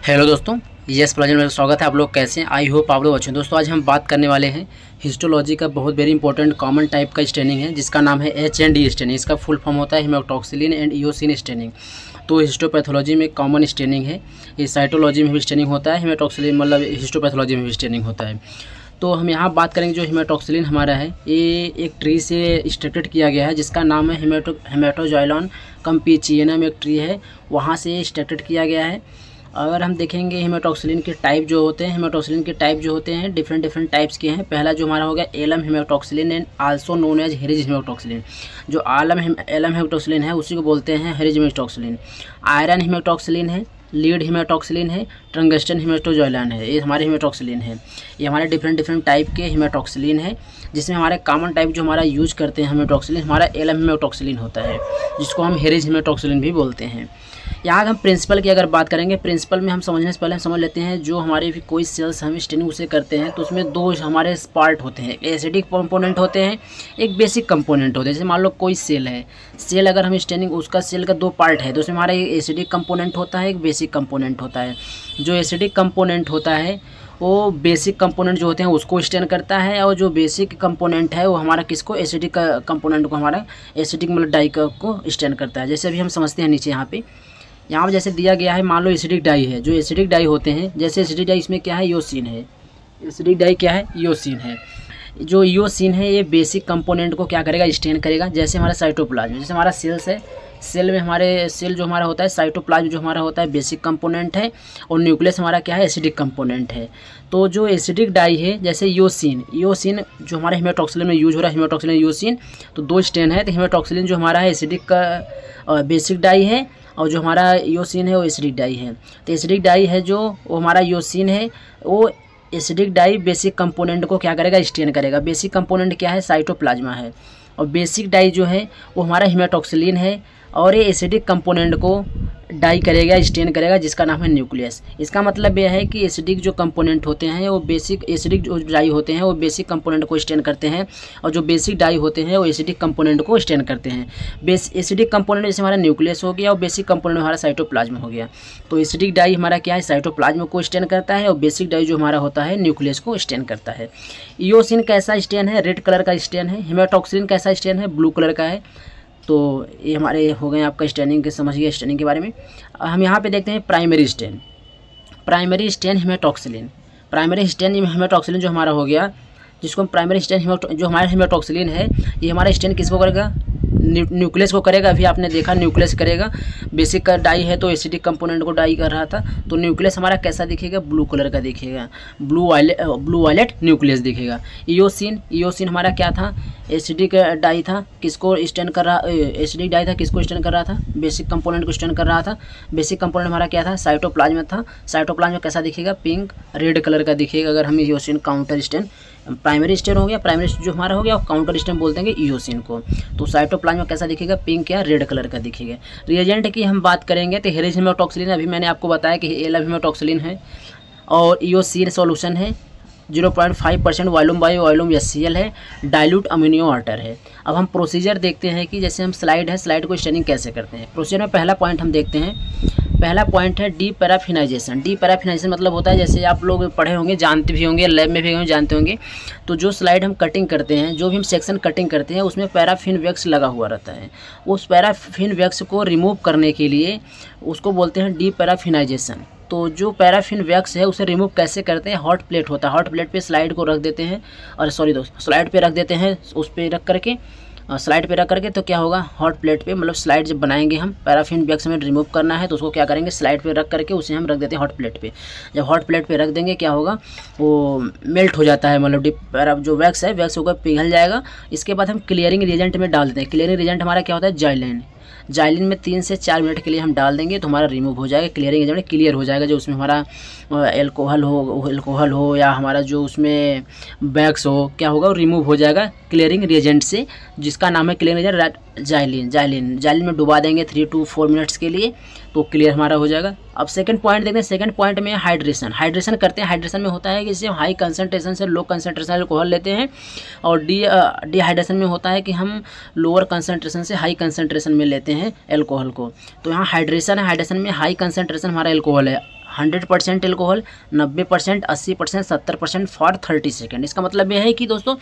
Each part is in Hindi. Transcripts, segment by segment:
हेलो दोस्तों, यस प्रेजेंट में स्वागत है। आप लोग कैसे हैं? आई होप आप लोग अच्छे हैं। दोस्तों आज हम बात करने वाले हैं हिस्टोलॉजी का बहुत वेरी इंपॉर्टेंट कॉमन टाइप का स्टेनिंग है जिसका नाम है H&E स्टेनिंग। इसका फुल फॉर्म होता है हेमेटोक्सिलिन एंड इओसिन स्टेनिंग। तो हिस्टोपैथोलॉजी में कॉमन स्टेनिंग है, ये साइटोलॉजी में भी स्टेनिंग होता है, हेमेटोक्सिलिन मतलब हिस्टोपैथोलॉजी में भी स्टेनिंग होता है। तो हम यहाँ बात करेंगे जो हेमेटोक्सिलिन हमारा है ये एक ट्री से एक्सट्रैक्टेड किया गया है जिसका नाम है हेमेटोजाइलॉन कैम्पेचियनम। एक ट्री है वहाँ से एक्सट्रैक्टेड किया गया है। अगर हम देखेंगे हेमेटोक्सिलिन के टाइप जो होते हैं, हेमेटोक्सिलिन के टाइप जो होते हैं डिफरेंट टाइप्स के हैं। पहला जो हमारा हो गया alum haematoxylin and also known as Harris haematoxylin. जो एलम हेमेटोक्सिलिन है उसी को बोलते हैं हेरिज हेमेटोक्सिलिन। आयरन हेमेटोक्सिलिन है, लीड हेमेटोक्सिलिन है, टंगस्टन हेमेटोजाइलॉन है, ये हमारे हेमेटोक्सिलिन है। ये हमारे डिफरेंट टाइप के हेमेटोक्सिलिन है जिसमें हमारे कॉमन टाइप जो हमारा यूज करते हैं हेमेटोक्सिलिन हमारा एलम हेमेटोक्सिलिन होता है जिसको हम हेरिज हेमेटोक्सिलिन भी बोलते हैं। यहाँ हम प्रिंसिपल की अगर बात करेंगे, प्रिंसिपल में हम समझने से पहले हम समझ लेते हैं जो हमारे भी कोई सेल्स हम स्टेनिंग उसे करते हैं तो उसमें दो हमारे पार्ट होते हैं, एसिडिक कंपोनेंट होते हैं, एक बेसिक कंपोनेंट होते हैं। जैसे मान लो कोई सेल है, सेल अगर हम स्टेनिंग उसका सेल का दो पार्ट है तो उसमें हमारा एक एसिडिक कंपोनेंट होता है, एक बेसिक कंपोनेंट होता है। जो एसिडिक कंपोनेंट होता है वो बेसिक कंपोनेंट जो होते हैं उसको स्टेन करता है और जो बेसिक कंपोनेंट है वो हमारा किसको एसिडिक कंपोनेंट को हमारा एसिडिक मतलब डाई को स्टेन करता है। जैसे अभी हम समझते हैं नीचे यहाँ पर जैसे दिया गया है, मान लो एसिडिक डाई है। जो एसिडिक डाई होते हैं जैसे एसिडिक डाई इसमें क्या है योसिन है, एसिडिक डाई क्या है योसिन है। जो योसिन है ये बेसिक कंपोनेंट को क्या करेगा स्टेन करेगा। जैसे हमारा साइटोप्लाज्म, जैसे हमारा सेल्स है, सेल में हमारे सेल जो हमारा होता है साइटोप्लाज्म जो हमारा होता है बेसिक कंपोनेंट है और न्यूक्लियस हमारा क्या है एसिडिक कंपोनेंट है। तो जो एसिडिक डाई है जैसे योसिन जो हमारे हेमेटोक्सिलिन में यूज हो रहा है, हेमेटोक्सिलिन योसिन, तो दो स्टेन है। तो हेमेटोक्सिलिन जो हमारा है एसिडिक का बेसिक डाई है और जो हमारा योसिन है वो एसिडिक डाई है। तो एसिडिक डाई है जो वो हमारा योसिन है वो एसिडिक डाई बेसिक कंपोनेंट को क्या करेगा स्टेन करेगा। बेसिक कंपोनेंट क्या है साइटोप्लाज्मा है और बेसिक डाई जो है वो हमारा हेमेटोक्सिलिन है और ये एसिडिक कंपोनेंट को डाई करेगा स्टेन करेगा जिसका नाम है न्यूक्लियस। इसका मतलब यह है कि एसिडिक जो कंपोनेंट होते हैं वो बेसिक एसिडिक जो डाई होते हैं वो बेसिक कंपोनेंट को स्टेन करते हैं और जो बेसिक डाई होते हैं वो एसिडिक कंपोनेंट को स्टेन करते हैं। एसिडिक कंपोनेंट जैसे हमारा न्यूक्लियस हो गया और बेसिक कंपोनेंट हमारा साइटोप्लाज्म हो गया। तो एसिडिक डाई हमारा क्या है साइटोप्लाज्म को स्टेन करता है और बेसिक डाई जो हमारा होता है न्यूक्लियस को स्टेन करता है। इओसिन कैसा स्टेन है, रेड कलर का स्टेन है। हेमेटोक्सिलिन कैसा स्टेन है, ब्लू कलर का है। तो ये हमारे हो गए आपका स्टेनिंग के, समझ गए स्टेनिंग के बारे में। हम यहाँ पे देखते हैं primary stain. Primary stain haematoxylin, primary stain haematoxylin जो हमारा हो गया जिसको हम प्राइमरी स्टेन जो हमारा हेमेटोक्सिलिन है ये हमारा स्टेन किसको करेगा न्यूक्लियस को करेगा। अभी आपने देखा न्यूक्लियस करेगा। बेसिक का डाई है तो एसिडिक कंपोनेंट को डाई कर रहा था तो न्यूक्लियस हमारा कैसा दिखेगा ब्लू कलर का दिखेगा, ब्लू वायलेट न्यूक्लियस दिखेगा। इओसिन हमारा क्या था एसिडिक डाई था, किसको स्टेन कर रहा एसिडिक डाई था किसको स्टेन कर रहा था बेसिक कंपोनेंट को स्टेन कर रहा था। बेसिक कंपोनेंट हमारा क्या था साइटोप्लाज्म था। साइटोप्लाज्म कैसा दिखेगा पिंक रेड कलर का दिखेगा अगर हम eosin counter stain. Primary stain हो गया, प्राइमरी जो हमारा हो गया काउंटर स्टेन बोलते हैं इओसिन को। तो साइटोप्लाज्म कैसा दिखेगा पिंक या रेड कलर का दिखेगा। रिएजेंट की हम बात करेंगे तो हेरिज हेमेटोक्सिलिन अभी मैंने आपको बताया कि एलम हेमेटोक्सिलिन है और इओसिन सॉल्यूशन है 0.5% वॉल्यूम बाई वॉल्यूम HCl है, डाइल्यूट अमीनो वाटर है। अब हम प्रोसीजर देखते हैं कि जैसे हम स्लाइड है, स्लाइड को स्टेनिंग कैसे करते हैं। प्रोसीजर में पहला पॉइंट हम देखते हैं, पहला पॉइंट है डीपैराफिनाइजेशन। डीपैराफिनाइजेशन मतलब होता है जैसे आप लोग पढ़े होंगे, जानते भी होंगे, लैब में भी जानते होंगे। तो जो स्लाइड हम कटिंग करते हैं, जो भी हम सेक्शन कटिंग करते हैं उसमें पैराफिन वैक्स लगा हुआ रहता है। उस पैराफिन वैक्स को रिमूव करने के लिए उसको बोलते हैं डीपैराफिनाइजेशन। तो जो पैराफिन वैक्स है उसे रिमूव कैसे करते हैं, हॉट प्लेट होता है, हॉट प्लेट पे स्लाइड को रख देते हैं और स्लाइड पे रख देते हैं, उस पे रख करके स्लाइड पे रख करके तो क्या होगा हॉट प्लेट पे मतलब स्लाइड जब बनाएंगे हम पैराफिन वैक्स में रिमूव करना है तो उसको क्या करेंगे स्लाइड पे रख करके उसे हम रख देते हैं हॉट प्लेट पे। जब हॉट प्लेट पे रख देंगे क्या होगा वो मेल्ट हो जाता है, मतलब जो वैक्स है वैक्स होकर पिघल जाएगा। इसके बाद हम क्लियरिंग रिएजेंट में डाल देते हैं। क्लियरिंग रिएजेंट हमारा क्या होता है जाइलिन में 3 से 4 मिनट के लिए हम डाल देंगे तो हमारा रिमूव हो जाएगा। क्लियरिंग एजेंट क्लियर हो जाएगा। जो उसमें हमारा एल्कोहल हो या हमारा जो उसमें वैक्स हो क्या होगा वो रिमूव हो जाएगा क्लियरिंग रिएजेंट से, जिसका नाम है क्लियरिंग एजेंट जाइलिन में डुबा देंगे 3 to 4 मिनट्स के लिए तो क्लियर हमारा हो जाएगा। अब सेकंड पॉइंट देखते हैं। सेकंड पॉइंट में हाइड्रेशन करते हैं। हाइड्रेशन में होता है कि जैसे हाई कंसंट्रेशन से लो कंसंट्रेशन अल्कोहल लेते हैं और डिहाइड्रेशन में होता है कि हम लोअर कंसंट्रेशन से हाई कंसंट्रेशन में लेते हैं अल्कोहल को। तो यहाँ हाइड्रेशन है, हाइड्रेशन में हाई कंसंट्रेशन हमारा अल्कोहल है, 100% एल्कोहल, 90%, 80%, 70% फॉर 30 सेकेंड। इसका मतलब यह है कि दोस्तों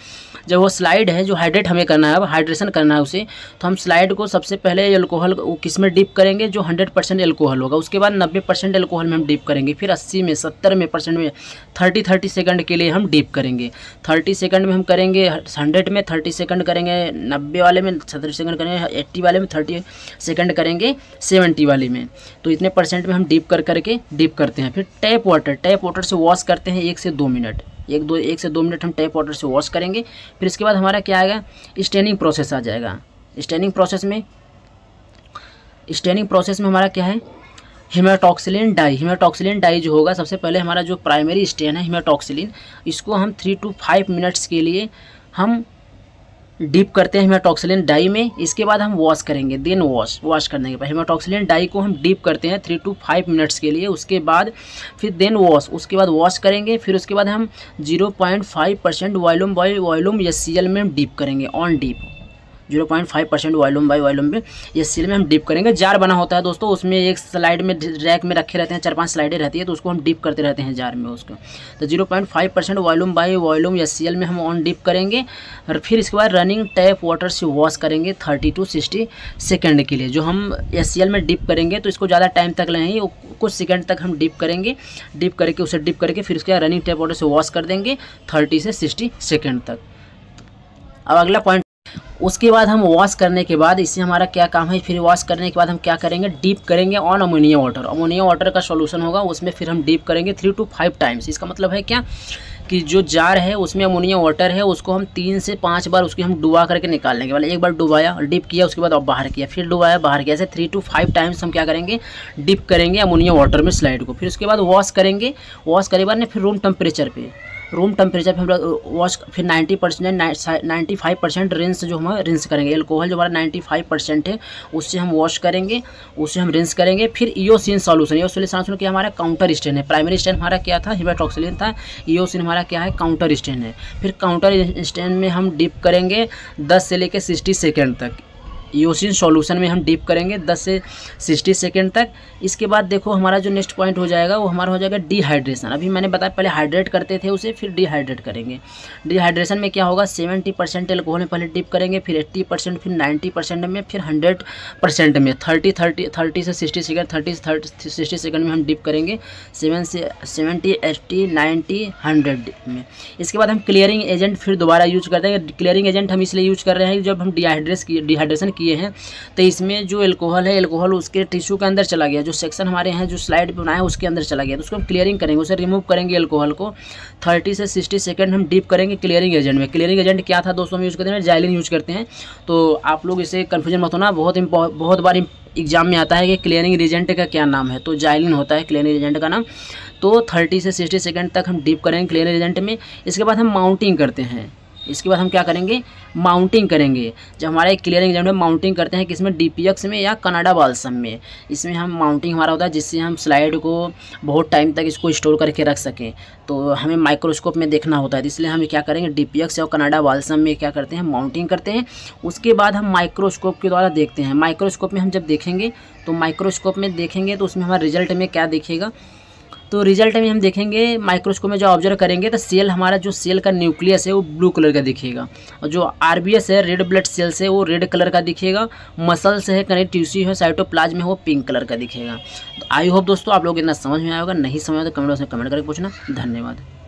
जब वो स्लाइड है जो हाइड्रेट हमें करना है, अब हाइड्रेशन करना है उसे, तो हम स्लाइड को सबसे पहले एल्कोहल किस में डिप करेंगे, जो 100% एल्कोहल होगा, उसके बाद 90% एल्कोहल में हम डिप करेंगे, फिर 80 में, 70 में % में 30 सेकंड के लिए हम डिप करेंगे। 30 सेकंड में हम करेंगे 100 में, 30 सेकंड करेंगे 90 वाले में, 70 सेकंड करेंगे 80 वाले में, 30 सेकंड करेंगे 70 वाले में। तो इतने % में हम डिप करके डिप करते हैं। फिर टैप वाटर से वॉश करते हैं 1 से 2 मिनट, 1 से 2 मिनट हम टैप वाटर से वॉश करेंगे। फिर इसके बाद हमारा क्या आएगा, स्टेनिंग प्रोसेस आ जाएगा। स्टेनिंग प्रोसेस में हमारा क्या है, हेमाटॉक्सिलिन डाई जो होगा, सबसे पहले हमारा जो प्राइमरी स्टेन है हेमाटॉक्सिलिन, इसको हम 3 to 5 मिनट्स के लिए हम डिप करते हैं हेमाटॉक्सिलिन डाई में। इसके बाद हम वॉश करेंगे, देन वॉश करने के बाद हेमाटॉक्सिलिन डाई को हम डिप करते हैं 3 to 5 मिनट्स के लिए। उसके बाद फिर देन उसके बाद वॉश करेंगे। फिर उसके बाद हम 0.5% वॉल्यूम HCl में हम डिप करेंगे, ऑन डिप 0.5% वॉल्यूम में HCl में हम डिप करेंगे। जार बना होता है दोस्तों, उसमें एक स्लाइड में रैक में रखे रहते हैं, 4-5 स्लाइडें रहती है, तो उसको हम डिप करते रहते हैं जार में उसको। तो 0.5% वॉल्यूम HCl में हम ऑन डिप करेंगे। और फिर इसके बाद रनिंग टैप वाटर से वॉश करेंगे 30 to 60 सेकेंड के लिए। जो हम HCl में डिप करेंगे तो इसको ज़्यादा टाइम तक नहीं, कुछ सेकेंड तक हम डिप करेंगे, डिप करके फिर उसके बाद रनिंग टैप वाटर से वॉश कर देंगे 30 से 60 सेकेंड तक। अब अगला पॉइंट, उसके बाद हम वॉश करने के बाद इससे हमारा क्या काम है, फिर वॉश करने के बाद हम क्या करेंगे, डीप करेंगे ऑन अमोनिया वाटर का सॉल्यूशन होगा, उसमें फिर हम डीप करेंगे 3 to 5 टाइम्स। इसका मतलब है क्या कि जो जार है उसमें अमोनिया वाटर है, उसको हम 3 से 5 बार उसकी हम डुबा करके निकाल लेंगे। मतलब एक बार डुबाया और डिप किया, उसके बाद अब बाहर किया, फिर डुबाया बाहर किया, ऐसे 3 to 5 टाइम्स हम क्या करेंगे, डिप करेंगे अमोनिया वाटर में स्लाइड को। फिर उसके बाद वॉश करेंगे, वॉश करे बाद फिर रूम टेम्परेचर पे हम वॉश, फिर 95% रिंस जो हम रिंस करेंगे, एल्कोहल जो हमारा 95% है उससे हम वॉश करेंगे, उससे हम रिंस करेंगे। फिर इओसिन सॉल्यूशन क्या हमारा काउंटर स्टेन है, प्राइमरी स्टेन हमारा क्या था, हेमाटॉक्सिलिन था, इओसिन हमारा क्या है, काउंटर स्टेन है। फिर काउंटर स्टेन में हम डिप करेंगे 10 से लेकर 60 सेकेंड तक। इओसिन सॉल्यूशन में हम डिप करेंगे 10 से 60 सेकेंड तक। इसके बाद देखो हमारा जो नेक्स्ट पॉइंट हो जाएगा वो हमारा हो जाएगा डिहाइड्रेशन। अभी मैंने बताया पहले हाइड्रेट करते थे उसे, फिर डिहाइड्रेट करेंगे। डिहाइड्रेशन में क्या होगा, 70% एल्कोहल में पहले डिप करेंगे, फिर 80%, फिर 90% में, फिर 100% में 30 से 60 सेकेंड 30 से 60 सेकेंड में हम डिप करेंगे 70, 80, 90, 100 में। इसके बाद हम क्लियरिंग एजेंट फिर दोबारा यूज करते हैं। क्लियरिंग एजेंट हम इसलिए यूज कर रहे हैं जब हम डिहाइड्रेशन किए हैं तो इसमें जो एल्कोहल है, एल्कोहल उसके टिश्यू के अंदर चला गया, जो सेक्शन हमारे हैं जो स्लाइड पे बनाया है उसके अंदर चला गया, तो उसको हम क्लियरिंग करेंगे, उसे रिमूव करेंगे एल्कोहल को। 30 से 60 सेकेंड हम डिप करेंगे क्लियरिंग एजेंट में। क्लियरिंग एजेंट क्या था दोस्तों, हम यूज़ करते हैं जाइलिन यूज करते हैं, तो आप लोग इसे कन्फ्यूजन मत होना, बहुत बार एग्जाम में आता है कि क्लियरिंग एजेंट का क्या नाम है, तो जाइलिन होता है क्लियरिंग एजेंट का नाम। तो 30 से 60 सेकेंड तक हम डिप करेंगे क्लियरिंग एजेंट में। इसके बाद हम माउंटिंग करते हैं। इसके बाद हम क्या करेंगे, माउंटिंग करेंगे। जब हमारा एक क्लियरिंग एजेंट में माउंटिंग करते हैं किसमें, DPX में या कनाडा बाल्सम में, इसमें हम माउंटिंग हमारा होता है जिससे हम स्लाइड को बहुत टाइम तक इसको स्टोर करके रख सकें। तो हमें माइक्रोस्कोप में देखना होता है, इसलिए हम क्या करेंगे, DPX और कनाडा बाल्सम में क्या करते हैं, माउंटिंग करते हैं। उसके बाद हम माइक्रोस्कोप के द्वारा देखते हैं। माइक्रोस्कोप में हम जब देखेंगे तो माइक्रोस्कोप में देखेंगे तो उसमें हमारा रिजल्ट में क्या दिखेगा, तो रिजल्ट में हम देखेंगे माइक्रोस्कोप में जो ऑब्जर्व करेंगे तो सेल हमारा जो सेल का न्यूक्लियस है वो ब्लू कलर का दिखेगा, और जो RBS है रेड ब्लड सेल्स है वो रेड कलर का दिखेगा, मसल्स है, कनेक्टिव टिश्यू है, साइटोप्लाज्म है वो पिंक कलर का दिखेगा। तो आई होप दोस्तों आप लोग इतना समझ में आएगा, नहीं समझ तो कमेंट बॉक्स में कमेंट करके पूछना। धन्यवाद।